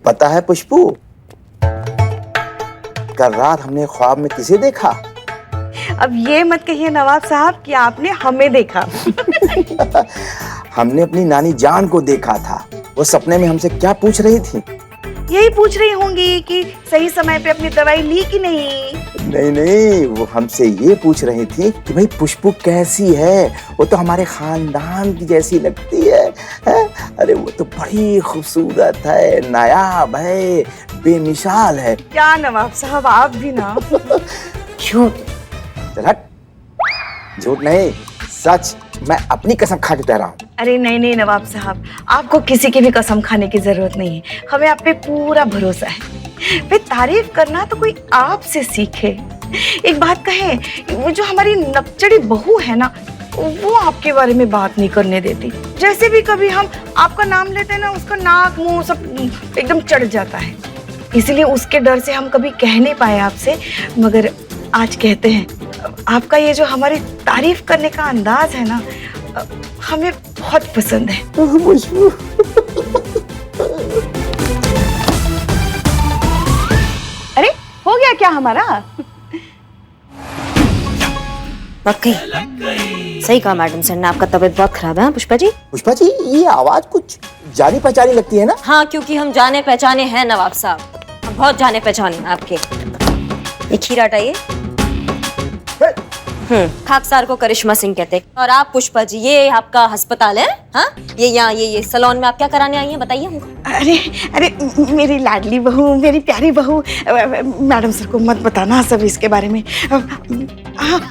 पता है पुष्पू, कल रात हमने ख्वाब में किसे देखा? अब ये मत कहिए नवाब साहब कि आपने हमें देखा। हमने अपनी नानी जान को देखा था। वो सपने में हमसे क्या पूछ रही थी? यही पूछ रही होंगी कि सही समय पे अपनी दवाई ली कि नहीं। नहीं नहीं, वो हमसे ये पूछ रही थी कि भाई पुष्पू कैसी है, वो तो हमारे खानदान की जैसी लगती है, अरे वो तो बड़ी खूबसूरत है, नायाब है, बेमिसाल है। क्या नवाब साहब आप भी ना। झूठ। चल हट, झूठ नहीं सच, मैं अपनी कसम खा के कह रहा हूँ। अरे नहीं नहीं नवाब साहब, आपको किसी की भी कसम खाने की जरूरत नहीं है, हमें आप पे पूरा भरोसा है। भाई तारीफ करना तो कोई आपसे सीखे। एक बात कहें, वो जो हमारी नकचड़ी बहू है ना, वो आपके बारे में बात नहीं करने देती। जैसे भी कभी हम आपका नाम लेते हैं ना, उसका नाक मुंह सब एकदम चढ़ जाता है। इसलिए उसके डर से हम कभी कह नहीं पाए आपसे, मगर आज कहते हैं। आपका ये जो हमारी तारीफ करने का अंदाज है ना, हमें बहुत पसंद है। अरे हो गया क्या हमारा? वाकई सही कहा मैडम सर ने, आपका तबीयत बहुत खराब है। पुष्पा जी, पुष्पा जी, ये आवाज कुछ जानी पहचानी लगती है ना? हाँ, क्योंकि हम जाने पहचाने हैं नवाब साहब, हम बहुत जाने पहचाने हैं आपके। ये खीरा हटाइए। खाकसार को करिश्मा सिंह कहते हैं। और आप पुष्पा जी, ये आपका अस्पताल है? हाँ, ये यहाँ ये सैलून में आप क्या कराने आई हैं, बताइए हमको। अरे अरे मेरी लाडली बहू, मेरी प्यारी बहू, मैडम सर को मत बताना सब इसके बारे में।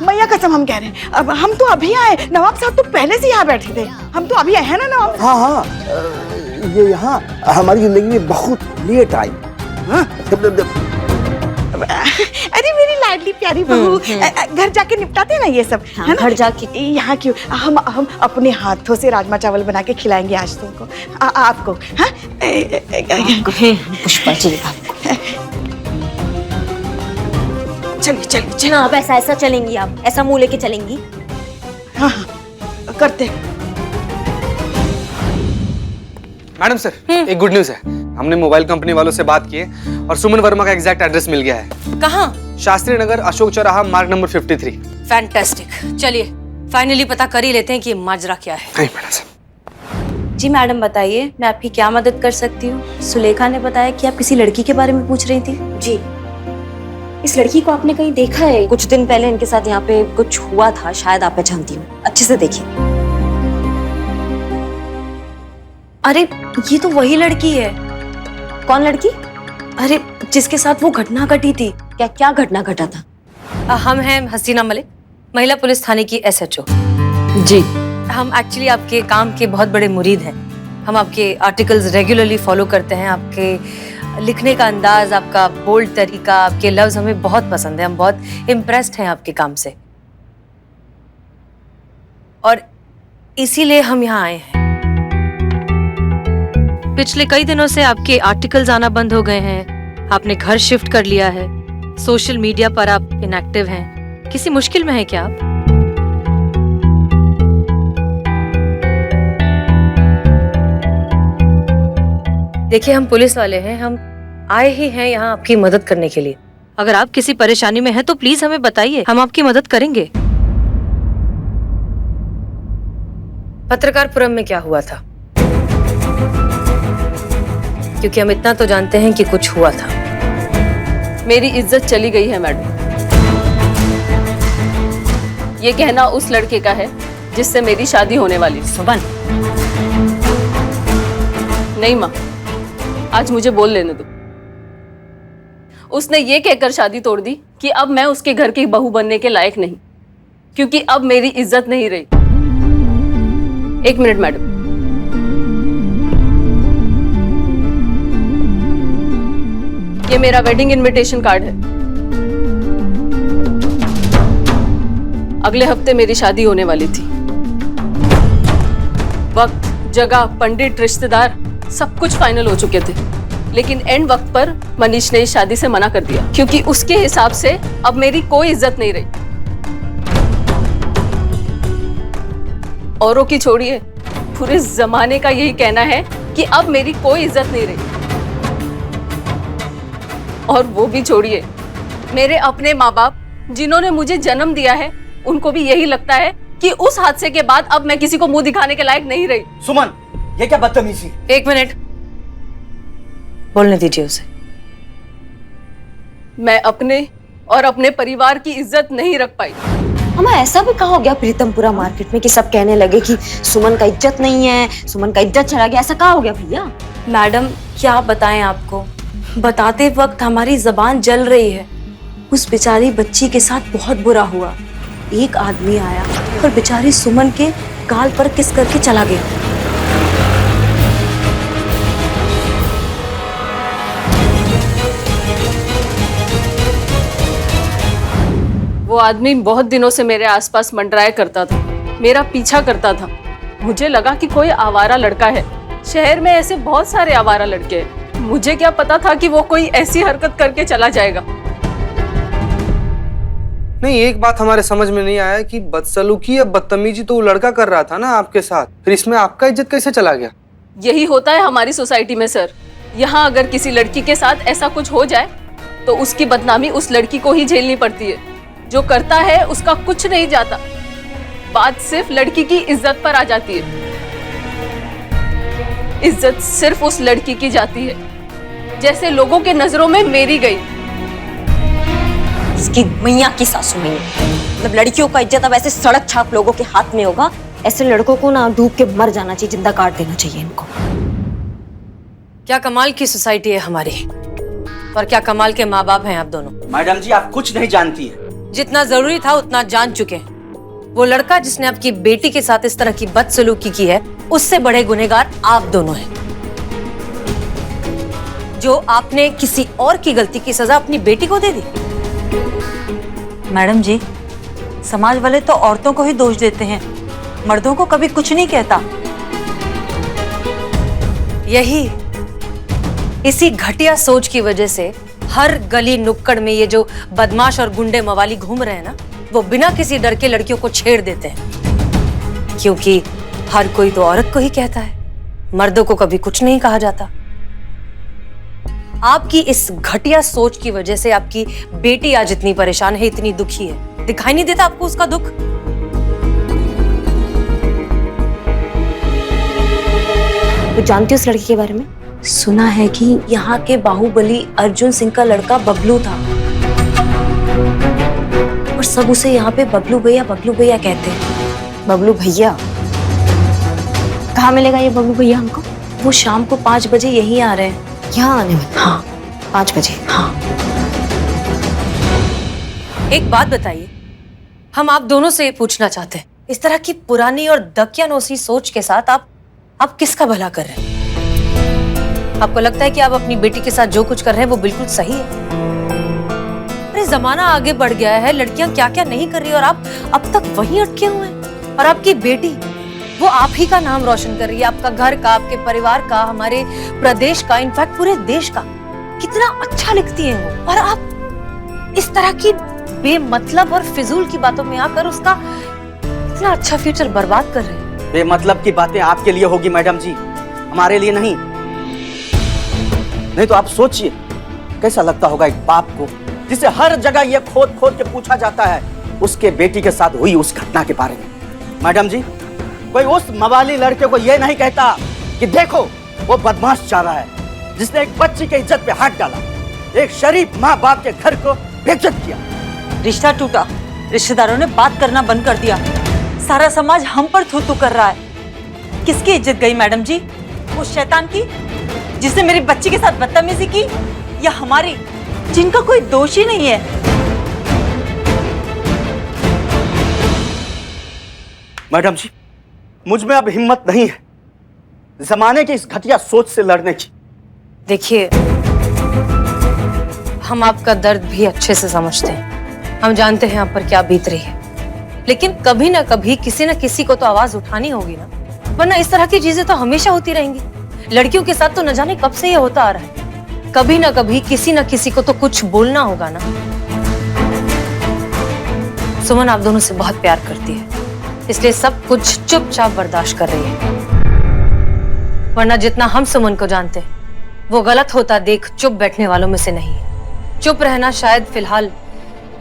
मैया कसम हम कह रहे हैं, अब हम तो अभी आए, नवाब साहब तो पहले से यहाँ बैठे थे, हम तो अभी आए हैं ना नवाब। हाँ हाँ, ये यहाँ हमारी जिंदगी में बहुत लेट आई। हाँ? अरे मेरी लाडली प्यारी बहू, घर जाके निपटाते ना ये सब, हाँ, है ना? घर जाके यहाँ क्यों, हम अपने हाथों से राजमा चावल बना के खिलाएंगे आज तुमको, आपको। हाँ पुष्पा जी, चलिए चलिए चलिए। हाँ, अब ऐसा चलेंगी आप, ऐसा मुंह लेके चलेंगी? हाँ हाँ करते। मैडम सर, एक गुड न्यूज है। हमने मोबाइल कंपनी वालों से बात की है और सुमन वर्मा का एग्जैक्ट एड्रेस मिल गया है। कहाँ? शास्त्री नगर, अशोक चौराहा, मार्ग नंबर 53। फैंटास्टिक। चलिए फाइनली पता कर ही लेते हैं कि ये माजरा क्या है। नहीं मैडम सर। जी मैडम बताइए, मैं आपकी क्या मदद कर सकती हूँ? सुलेखा ने बताया कि आप किसी लड़की के बारे में पूछ रही थी। जी, इस लड़की को आपने कहीं देखा है? कुछ दिन पहले इनके साथ यहाँ पे कुछ हुआ था, शायद आप पहचानती हो, अच्छे से देखिए। अरे ये तो वही लड़की है। कौन लड़की? अरे जिसके साथ वो घटना घटी थी। क्या घटना घटा था? हम हैं हसीना मलिक, महिला पुलिस थाने की SHO। जी, हम एक्चुअली आपके काम के बहुत बड़े मुरीद हैं। हम आपके आर्टिकल्स रेगुलरली फॉलो करते हैं। आपके लिखने का अंदाज, आपका बोल्ड तरीका, आपके लफ्ज हमें बहुत पसंद है। हम बहुत इम्प्रेस्ड हैं आपके काम से, और इसीलिए हम यहाँ आए हैं। पिछले कई दिनों से आपके आर्टिकल्स आना बंद हो गए हैं, आपने घर शिफ्ट कर लिया है, सोशल मीडिया पर आप इनएक्टिव हैं। किसी मुश्किल में है क्या आप? देखिए, हम पुलिस वाले हैं, हम आए ही हैं यहाँ आपकी मदद करने के लिए। अगर आप किसी परेशानी में हैं तो प्लीज हमें बताइए, हम आपकी मदद करेंगे। पत्रकारपुरम में क्या हुआ था? क्योंकि हम इतना तो जानते हैं कि कुछ हुआ था। मेरी इज्जत चली गई है मैडम। ये कहना उस लड़के का है जिससे मेरी शादी होने वाली थी। सुमन, नहीं माँ, आज मुझे बोल लेने दो। उसने ये कहकर शादी तोड़ दी कि अब मैं उसके घर की बहू बनने के लायक नहीं, क्योंकि अब मेरी इज्जत नहीं रही। एक मिनट मैडम, ये मेरा वेडिंग इनविटेशन कार्ड है। अगले हफ्ते मेरी शादी होने वाली थी। वक्त, जगह, पंडित, रिश्तेदार सब कुछ फाइनल हो चुके थे, लेकिन एंड वक्त पर मनीष ने इस शादी से मना कर दिया, क्योंकि उसके हिसाब से अब मेरी कोई इज्जत नहीं रही। औरों की छोड़िए, पूरे जमाने का यही कहना है कि अब मेरी कोई इज्जत नहीं रही। और वो भी छोड़िए, मेरे अपने माँ बाप जिन्होंने मुझे जन्म दिया है, उनको भी यही लगता है कि उस हादसे के बाद अब मैं किसी को मुंह दिखाने के लायक नहीं रही। सुमन, ये क्या बदतमीजी? एक मिनट, बोलने दीजिए उसे। मैं अपने और अपने परिवार की इज्जत नहीं रख पाई। अम्मा, ऐसा भी कहा हो गया प्रीतमपुरा मार्केट में कि सब कहने लगे कि सुमन का इज्जत नहीं है, सुमन का इज्जत चला गया, ऐसा कहा हो गया भैया? मैडम, क्या बताएं आपको, बताते वक्त हमारी जबान जल रही है। उस बेचारी बच्ची के साथ बहुत बुरा हुआ। एक आदमी आया और बेचारी सुमन के गाल पर किस करके चला गया। वो आदमी बहुत दिनों से मेरे आसपास मंडराया करता था, मेरा पीछा करता था। मुझे लगा कि कोई आवारा लड़का है। शहर में ऐसे बहुत सारे आवारा लड़के हैं। मुझे क्या पता था कि वो कोई ऐसी हरकत करके चला जाएगा। नहीं, एक बात हमारे समझ में नहीं आया कि बदसलूकी या बदतमीजी तो वो लड़का कर रहा था ना आपके साथ, फिर इसमें आपका इज्जत कैसे चला गया? यही होता है हमारी सोसाइटी में सर। यहाँ अगर किसी लड़की के साथ ऐसा कुछ हो जाए तो उसकी बदनामी उस लड़की को ही झेलनी पड़ती है। जो करता है उसका कुछ नहीं जाता, बात सिर्फ लड़की की इज्जत पर आ जाती है। इज्जत सिर्फ उस लड़की की जाती है जैसे लोगों के नजरों में मेरी गई। इसकी मैया की सासू मैया, मतलब लड़कियों का इज्जत अब ऐसे सड़क छाप लोगों के हाथ में होगा। ऐसे लड़कों को ना डूब के मर जाना चाहिए, जिंदा काट देना चाहिए इनको। क्या कमाल की सोसाइटी है हमारी, और क्या कमाल के माँ बाप हैं आप दोनों। मैडम जी, आप कुछ नहीं जानती है। जितना जरूरी था उतना जान चुके हैं। वो लड़का जिसने आपकी बेटी के साथ इस तरह की बदसलूकी की है, उससे बड़े गुनहगार आप दोनों हैं। जो आपने किसी और की गलती की सजा अपनी बेटी को दे दी। मैडम जी, समाज वाले तो औरतों को ही दोष देते हैं, मर्दों को कभी कुछ नहीं कहता। इसी घटिया सोच की वजह से हर गली नुक्कड़ में ये जो बदमाश और गुंडे मवाली घूम रहे हैं ना, वो बिना किसी डर के लड़कियों को छेड़ देते हैं। क्योंकि हर कोई तो औरत को ही कहता है, मर्दों को कभी कुछ नहीं कहा जाता। आपकी इस घटिया सोच की वजह से आपकी बेटी आज इतनी परेशान है, इतनी दुखी है। दिखाई नहीं देता आपको उसका दुख? तो जानती हो उस लड़की के बारे में? सुना है कि यहाँ के बाहुबली अर्जुन सिंह का लड़का बबलू था, और सब उसे यहाँ पे बबलू भैया कहते हैं। बबलू भैया कहाँ मिलेगा ये बबलू भैया हमको? वो शाम को 5 बजे यहीं आ रहे हैं। यहाँ आने में? हाँ, 5 बजे। हाँ। एक बात बताइए, हम आप दोनों से पूछना चाहते हैं, इस तरह की पुरानी और दकियानूसी सोच के साथ आप किसका भला कर रहे हैं? आपको लगता है कि आप अपनी बेटी के साथ जो कुछ कर रहे हैं वो बिल्कुल सही है? अरे जमाना आगे बढ़ गया है, लड़कियां क्या क्या नहीं कर रही और आप अब तक वहीं अटके हुए हैं। और आपकी बेटी, वो आप ही का नाम रोशन कर रही है, आपका घर का, आपके परिवार का, हमारे प्रदेश का, इनफैक्ट पूरे देश का। कितना अच्छा लिखती है वो, और आप इस तरह की बेमतलब और फिजूल की बातों में आकर उसका इतना अच्छा फ्यूचर बर्बाद कर रहे हैं। बेमतलब की बातें आपके लिए होगी मैडम जी, हमारे लिए नहीं। नहीं तो आप सोचिए कैसा लगता होगा एक बाप को जिसे हर जगह ये खोद खोद के पूछा जाता है उसके बेटी के साथ हुई उस घटना के बारे में। मैडम जी, कोई उस मवाली लड़के को ये नहीं कहता कि देखो वो बदमाश चाह रहा है जिसने एक बच्ची की इज्जत पे हाथ डाला, एक शरीफ माँ बाप के घर को बेइज्जत किया। रिश्ता टूटा, रिश्तेदारों ने बात करना बंद कर दिया, सारा समाज हम पर थू थू कर रहा है। किसकी इज्जत गई मैडम जी? वो शैतान की जिसने मेरी बच्ची के साथ बदतमीजी की, या हमारी जिनका कोई दोष ही नहीं है? मैडम जी, मुझ में अब हिम्मत नहीं है जमाने की इस घटिया सोच से लड़ने की। देखिए, हम आपका दर्द भी अच्छे से समझते हैं, हम जानते हैं आप पर क्या बीत रही है, लेकिन कभी ना कभी किसी न किसी को तो आवाज उठानी होगी ना, वरना इस तरह की चीजें तो हमेशा होती रहेंगी। लड़कियों के साथ तो न जाने कब से ये होता आ रहा है। कभी ना कभी किसी न किसी को तो कुछ बोलना होगा ना। सुमन आप दोनों से बहुत प्यार करती है, इसलिए सब कुछ चुपचाप बर्दाश्त कर रही है, वरना जितना हम सुमन को जानते हैं वो गलत होता देख चुप बैठने वालों में से नहीं है। चुप रहना शायद फिलहाल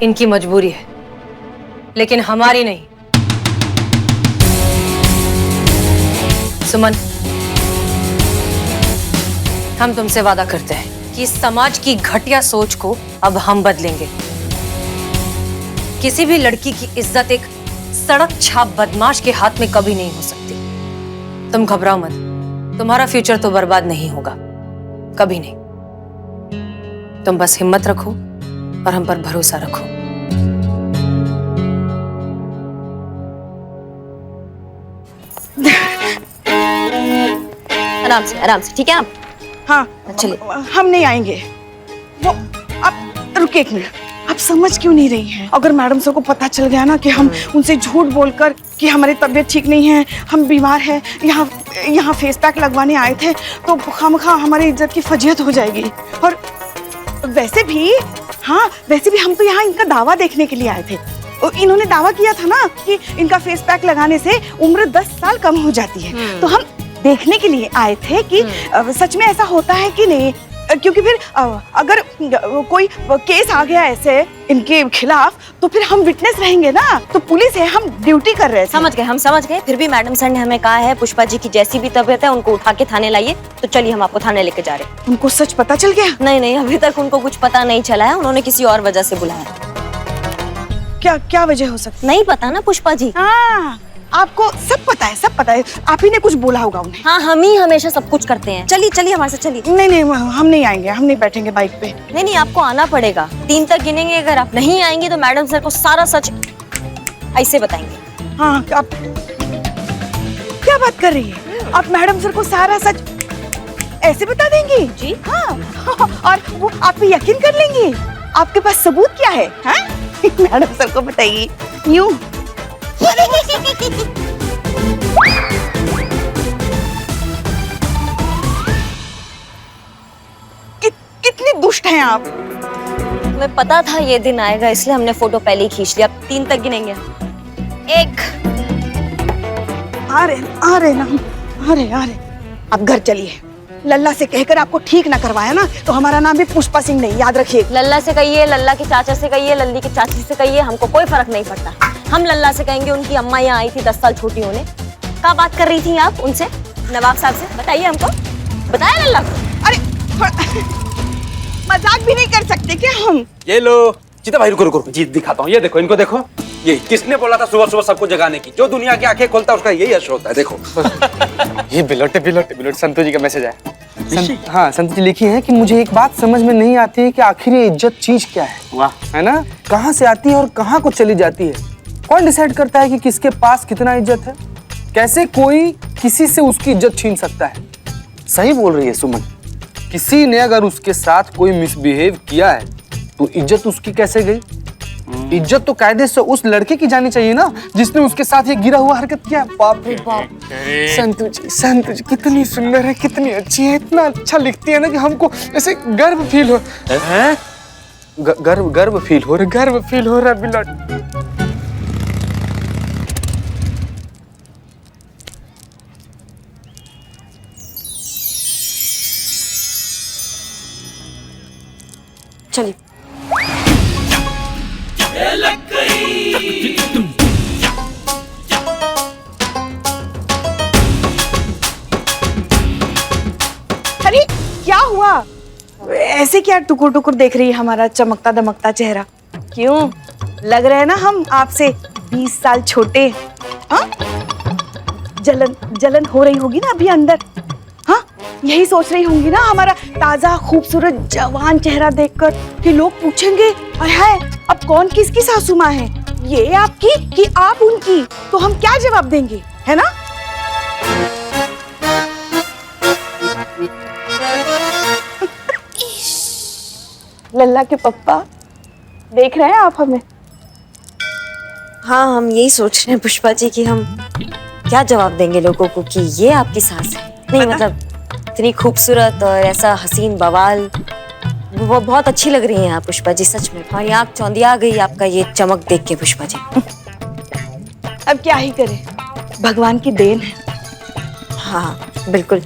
इनकी मजबूरी है, लेकिन हमारी नहीं। सुमन, हम तुमसे वादा करते हैं कि इस समाज की घटिया सोच को अब हम बदलेंगे। किसी भी लड़की की इज्जत एक सड़क छाप बदमाश के हाथ में कभी नहीं हो सकती। तुम घबराओ मत, तुम्हारा फ्यूचर तो बर्बाद नहीं होगा, कभी नहीं। तुम बस हिम्मत रखो और हम पर भरोसा रखो। आराम से, ठीक है आप? हाँ चलिए। हम नहीं आएंगे। वो आप रुकिए एक मिनट, आप समझ क्यों नहीं रही हैं? अगर मैडम सर को पता चल गया ना कि हम उनसे झूठ बोलकर कि हमारी तबीयत ठीक नहीं है, हम बीमार हैं, यहाँ फेस पैक लगवाने आए थे, तो खामखा हमारी इज्जत की फजीहत हो जाएगी। और वैसे भी हम तो यहाँ इनका दावा देखने के लिए आए थे। इन्होंने दावा किया था ना कि इनका फेस पैक लगाने से उम्र 10 साल कम हो जाती है, तो हम देखने के लिए आए थे कि सच में ऐसा होता है कि नहीं। क्योंकि फिर अगर कोई केस आ गया ऐसे इनके खिलाफ, तो फिर हम विटनेस रहेंगे ना। तो पुलिस है, हम ड्यूटी कर रहे थे। हम समझ गए। फिर भी मैडम सर ने हमें कहा है पुष्पा जी की जैसी भी तबीयत है उनको उठा के थाने लाइए, तो चलिए हम आपको थाने लेके जा रहे हैं। उनको सच पता चल गया? नहीं, अभी तक उनको कुछ पता नहीं चला है, उन्होंने किसी और वजह से बुलाया। क्या वजह हो सकती? नहीं पता ना पुष्पा जी। हाँ, आपको सब पता है। आप ही ने कुछ बोला होगा उन्हें। हाँ, हम ही हमेशा सब कुछ करते हैं। चलिए हमारे साथ चलिए। नहीं, हम नहीं आएंगे, हम नहीं बैठेंगे बाइक पे। नहीं, आपको आना पड़ेगा। 3 तक गिनेंगे, अगर आप नहीं आएंगे तो मैडम सर को सारा सच ऐसे बताएंगे। हाँ, आप क्या बात कर रही है? आप मैडम सर को सारा सच ऐसे बता देंगी? जी हाँ। और वो आप पे यकीन कर लेंगी? आपके पास सबूत क्या है? हाँ? मैडम सर को बताइए। यूं कितनी दुष्ट हैं आप। हमें पता था ये दिन आएगा, इसलिए हमने फोटो पहले ही खींच लिया। 3 तक गिनेंगे। 1। आ रहे। अब घर चलिए। लल्ला से कहकर आपको ठीक ना करवाया ना, तो हमारा नाम भी पुष्पा सिंह नहीं, याद रखिए। लल्ला से कहिए, लल्ला के चाचा से कहिए, लल्ली के चाची से कहिए, हमको कोई फर्क नहीं पड़ता। हम लल्ला से कहेंगे। उनकी अम्मा यहाँ आई थी 10 साल छोटी होने। क्या बात कर रही थी आप उनसे, नवाब साहब से? बताइए हमको, बताया लल्ला को? अरे मजाक भी नहीं कर सकते क्या हम? ये लो चिता भाई, रुको जी दिखाता हूँ। ये देखो, इनको देखो। ये किसने बोला था सुबह सुबह सबको जगाने की? जो दुनिया की आंखें खोलता है उसका यही यश होता है। देखो ये बिलोटे संतोष जी का मैसेज है। हाँ, संतोष जी लिखी है कि मुझे एक बात समझ में नहीं आती है कि आखिर ये इज्जत चीज क्या है। वाह, है ना? कहाँ से आती है और कहाँ को चली जाती है? कौन डिसाइड करता है कि किसके पास कितना इज्जत है? कैसे कोई किसी से उसकी इज्जत छीन सकता है? सही बोल रही है सुमन। किसी ने अगर उसके साथ कोई मिसबिहेव किया है तो इज्जत उसकी कैसे गई? इज्जत तो कायदे से उस लड़के की जानी चाहिए ना, जिसने उसके साथ ये गिरा हुआ हरकत किया। बाप रे बाप। संतु जी कितनी सुंदर है, कितनी अच्छी है, इतना अच्छा लिखती है ना कि हमको ऐसे गर्व फील हो। गर्व फील हो रहा बिलट। चलिए। अरे क्या हुआ? ऐसे क्या टुकुर टुकुर देख रही है हमारा चमकता दमकता चेहरा? क्यों, लग रहा है ना हम आपसे 20 साल छोटे? हाँ, जलन हो रही होगी ना अभी अंदर। हाँ, यही सोच रही होंगी ना हमारा ताजा खूबसूरत जवान चेहरा देखकर कि लोग पूछेंगे हाय अब कौन किसकी सासू माँ है, ये आपकी कि आप उनकी? तो हम क्या जवाब देंगे, है ना? लल्ला के पप्पा देख रहे हैं आप हमें? हाँ, हम यही सोच रहे हैं पुष्पा जी कि हम क्या जवाब देंगे लोगों को कि ये आपकी सास है। नहीं मतलब इतनी खूबसूरत और ऐसा हसीन बवाल, वो बहुत अच्छी लग रही हैं आप पुष्पा जी, सच में। हमारी आँख चौंधिया गई आपका ये चमक देख के पुष्पा जी। अब क्या ही करें, भगवान की देन है। हाँ बिल्कुल।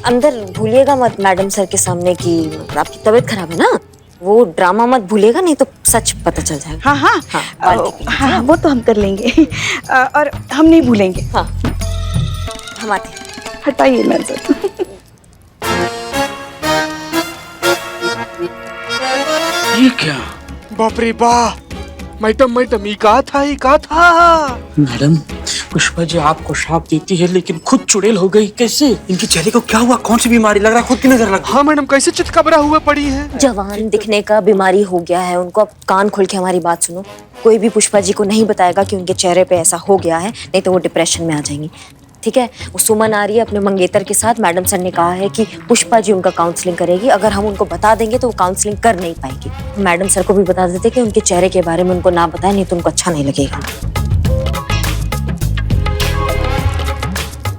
अंदर भूलिएगा मत मैडम सर के सामने कि आपकी तबीयत खराब है ना। वो ड्रामा मत भूलेगा, नहीं तो सच पता चल जाएगा। हाँ हाँ हाँ, बाल के पीछे। हाँ वो तो हम कर लेंगे। और हम नहीं भूलेंगे। हाँ, हम आते हैं। हटाइए नजर। ये क्या? बाप रे बाप, मैडम ये कहा था। मैडम, पुष्पा जी आपको श्राप देती है लेकिन खुद चुड़ैल हो गई, कैसे? इनकी चेहरे को क्या हुआ? कौन सी बीमारी? लग रहा है खुद की नजर लग गई। हाँ मैडम, कैसे चितकबरा हुए पड़ी है? जवान दिखने का बीमारी हो गया है उनको। अब कान खोल के हमारी बात सुनो। कोई भी पुष्पा जी को नहीं बताएगा कि उनके चेहरे पे ऐसा हो गया है, नहीं तो वो डिप्रेशन में आ जाएंगी। ठीक है? वो सुमन आ रही है अपने मंगेतर के साथ। मैडम सर ने कहा है कि पुष्पा जी उनका काउंसलिंग करेगी। अगर हम उनको बता देंगे तो वो काउंसलिंग कर नहीं पाएगी। मैडम सर को भी बता देते कि उनके चेहरे के बारे में उनको ना बताएं, नहीं तो उनको अच्छा नहीं लगेगा।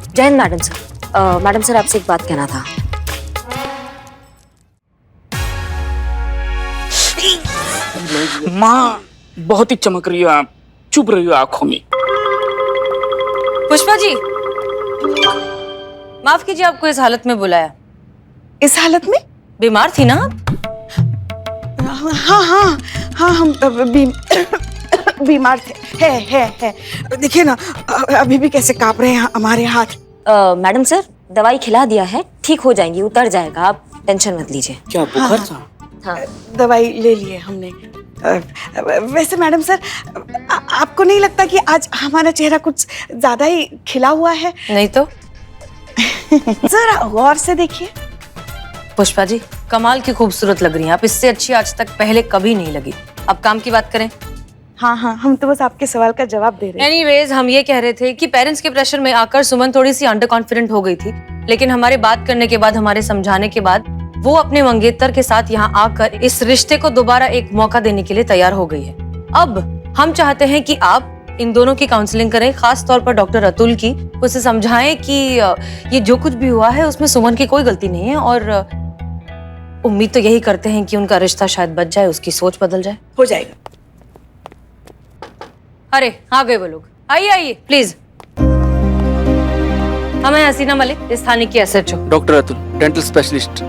जय Hind madam sir. Madam sir, आपसे एक बात कहना था। माँ बहुत ही चमक रही हो आप, चुभ रही हो आंखों में। पुष्पा जी, माफ कीजिए आपको इस हालत में बुलाया। इस हालत में? बीमार थी ना आप? हाँ हाँ हाँ, हम बीमार थे। है देखिए ना, अभी भी कैसे कांप रहे हैं हमारे हाथ। मैडम सर, दवाई खिला दिया है, ठीक हो जाएंगी, उतर जाएगा, आप टेंशन मत लीजिए। क्या बुखार था? हाँ, दवाई ले लिए हमने। वैसे मैडम सर, आपको नहीं लगता कि आज हमारा चेहरा कुछ ज्यादा ही खिला हुआ है? नहीं तो। जरा गौर से देखिए। पुष्पा जी, कमाल की खूबसूरत लग रही हैं आप। इससे अच्छी आज तक पहले कभी नहीं लगी। अब काम की बात करें। हाँ हाँ, हम तो बस आपके सवाल का जवाब दे रहे हैं। एनीवेज, हम ये कह रहे थे कि पेरेंट्स के प्रेशर में आकर सुमन थोड़ी सी अंडर कॉन्फिडेंट हो गई थी, लेकिन हमारे बात करने के बाद, हमारे समझाने के बाद वो अपने मंगेतर के साथ यहाँ आकर इस रिश्ते को दोबारा एक मौका देने के लिए तैयार हो गई है। अब हम चाहते हैं कि आप इन दोनों की काउंसलिंग करें, खास तौर पर डॉक्टर अतुल की। उसे समझाएं कि ये जो कुछ भी हुआ है उसमें सुमन की कोई गलती नहीं है, और उम्मीद तो यही करते हैं कि उनका रिश्ता शायद बच जाए, उसकी सोच बदल जाए। हो जाएगा। अरे आ गए वो लोग। आइए आइए प्लीज। हमें हसीना मलिक, इस थाने की SHO। Doctor Atul, dental specialist.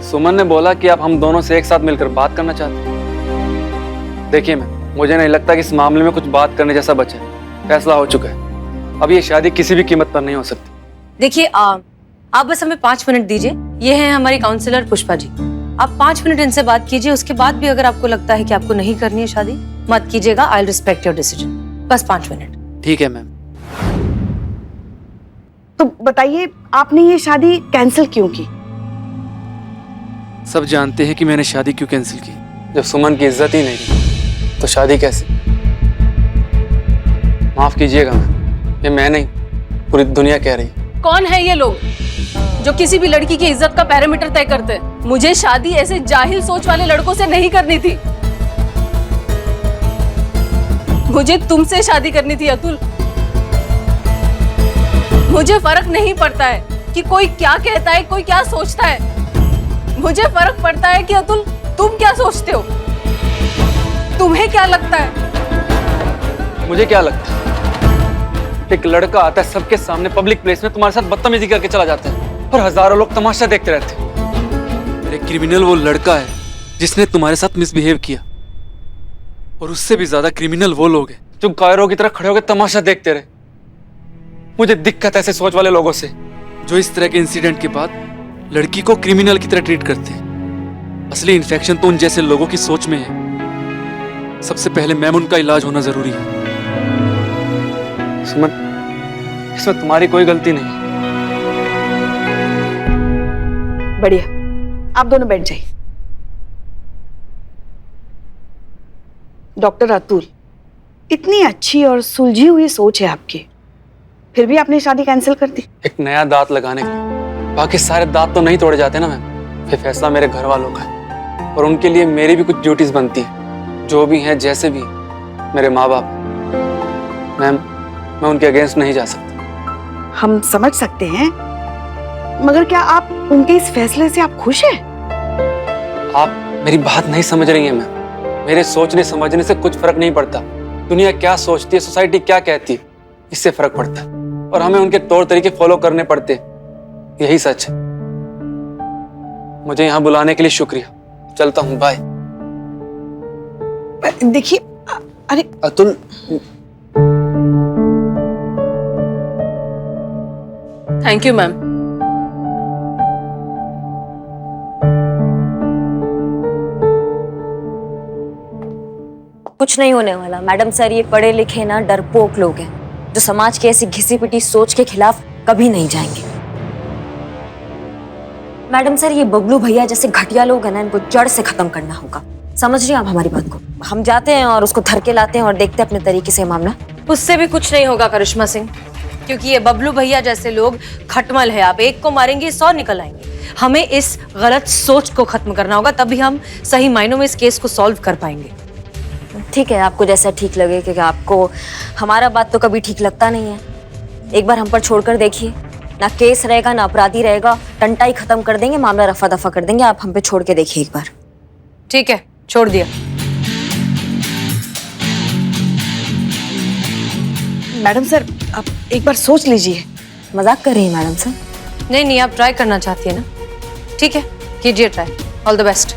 Suman ने बोला कि आप हम दोनों से एक साथ मिलकर बात करना चाहते हैं। देखिए मैम, मुझे नहीं लगता कि इस मामले में कुछ बात करने जैसा बचा है। फैसला हो चुका है। अब ये शादी किसी भी कीमत पर नहीं हो सकती। देखिए, आप बस हमें 5 मिनट दीजिए। ये है हमारी काउंसलर पुष्पा जी। आप 5 मिनट इनसे बात कीजिए। उसके बाद भी अगर आपको लगता है कि आपको नहीं करनी है शादी, मत कीजिएगा। I will respect your decision. बस 5 मिनट। ठीक है मैम। तो बताइए, आपने ये शादी कैंसिल क्यों की? सब जानते हैं कि मैंने शादी क्यों कैंसिल की। जब सुमन की इज्जत ही नहीं रही तो शादी कैसे? माफ कीजिएगा मैम, ये मैं नहीं, पूरी दुनिया कह रही है। कौन है ये लोग जो किसी भी लड़की की इज्जत का पैरामीटर तय करते हैं? मुझे शादी ऐसे जाहिल सोच वाले लड़कों से नहीं करनी थी। मुझे तुमसे शादी करनी थी अतुल। मुझे फर्क नहीं पड़ता है कि कोई क्या कहता है, कोई क्या सोचता है। मुझे फर्क पड़ता है कि अतुल, तुम क्या सोचते हो, तुम्हें क्या लगता है? मुझे क्या लगता है, एक लड़का आता है सबके सामने पब्लिक प्लेस में, तुम्हारे साथ बदतमीजी करके चला जाता है और हजारों लोग तमाशा देखते रहते हैं। एक क्रिमिनल वो लड़का है जिसने तुम्हारे साथ मिसबिहेव किया, और उससे भी ज्यादा क्रिमिनल वो लोग हैं जो कायरों की तरह खड़े होकर तमाशा देखते रहे। मुझे दिक्कत ऐसे सोच वाले लोगों से जो इस तरह के इंसिडेंट के बाद लड़की को क्रिमिनल की तरह ट्रीट करते हैं। असली इन्फेक्शन तो उन जैसे लोगों की सोच में है। सबसे पहले मैम, उनका इलाज होना जरूरी है। सुमन, इसमें तुम्हारी कोई गलती नहीं। बढ़िया, आप दोनों बैठ जाइए। डॉक्टर अतुल, इतनी अच्छी और सुलझी हुई सोच है आपकी, फिर भी आपने शादी कैंसिल कर दी। एक नया दांत लगाने के लिए बाकी सारे दांत तो नहीं तोड़े जाते ना मैम। ये फैसला मेरे घर वालों का है और उनके लिए मेरी भी कुछ ड्यूटीज बनती है। जो भी हैं, जैसे भी मेरे माँ बाप। मैम, मैं उनके अगेंस्ट नहीं जा सकता। हम समझ सकते हैं, मगर क्या आप उनके इस फैसले से आप खुश हैं? आप मेरी बात नहीं समझ रही हैं मैम। मेरे सोचने समझने से कुछ फर्क नहीं पड़ता। दुनिया क्या सोचती है, सोसाइटी क्या कहती है, इससे फर्क पड़ता है, और हमें उनके तौर तरीके फॉलो करने पड़ते हैं। यही सच है। मुझे यहाँ बुलाने के लिए शुक्रिया। चलता हूँ, बाय। देखिए अरे अतुल, थैंक यू मैम। कुछ नहीं होने वाला मैडम सर, ये पढ़े लिखे ना डरपोक लोग हैं जो समाज की ऐसी घिसी पिटी सोच के खिलाफ कभी नहीं जाएंगे। मैडम सर, ये बबलू भैया जैसे घटिया लोग हैं ना, इनको जड़ से खत्म करना होगा। समझ रही हैं आप हमारी बात को? हम जाते हैं और उसको धर के लाते हैं और देखते हैं अपने तरीके से मामला। उससे भी कुछ नहीं होगा करिश्मा सिंह, क्योंकि ये बबलू भैया जैसे लोग खटमल है। आप एक को मारेंगे 100 निकल आएंगे। हमें इस गलत सोच को खत्म करना होगा, तभी हम सही मायनों में इस केस को सॉल्व कर पाएंगे। ठीक है, आपको जैसा ठीक लगे, क्योंकि आपको हमारा बात तो कभी ठीक लगता नहीं है। एक बार हम पर छोड़कर देखिए, ना केस रहेगा ना अपराधी रहेगा, टंटा ही खत्म कर देंगे, मामला रफा दफा कर देंगे। आप हम पे छोड़ के देखिए एक बार। ठीक है, छोड़ दिया। मैडम सर, आप एक बार सोच लीजिए। मजाक कर रही हैं मैडम सर? नहीं नहीं, आप ट्राई करना चाहती है ना? ठीक है, कीजिए ट्राई। All the best.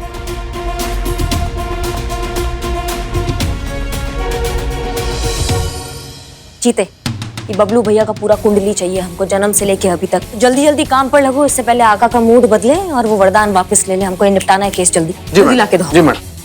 जीते, ये बबलू भैया का पूरा कुंडली चाहिए हमको, जन्म से लेके अभी तक। जल्दी जल्दी काम पर लगो, इससे पहले आका का मूड बदले और वो वरदान वापस ले ले। हमको ये निपटाना है केस, जल्दी जल्दी ला के दो। जी मैडम।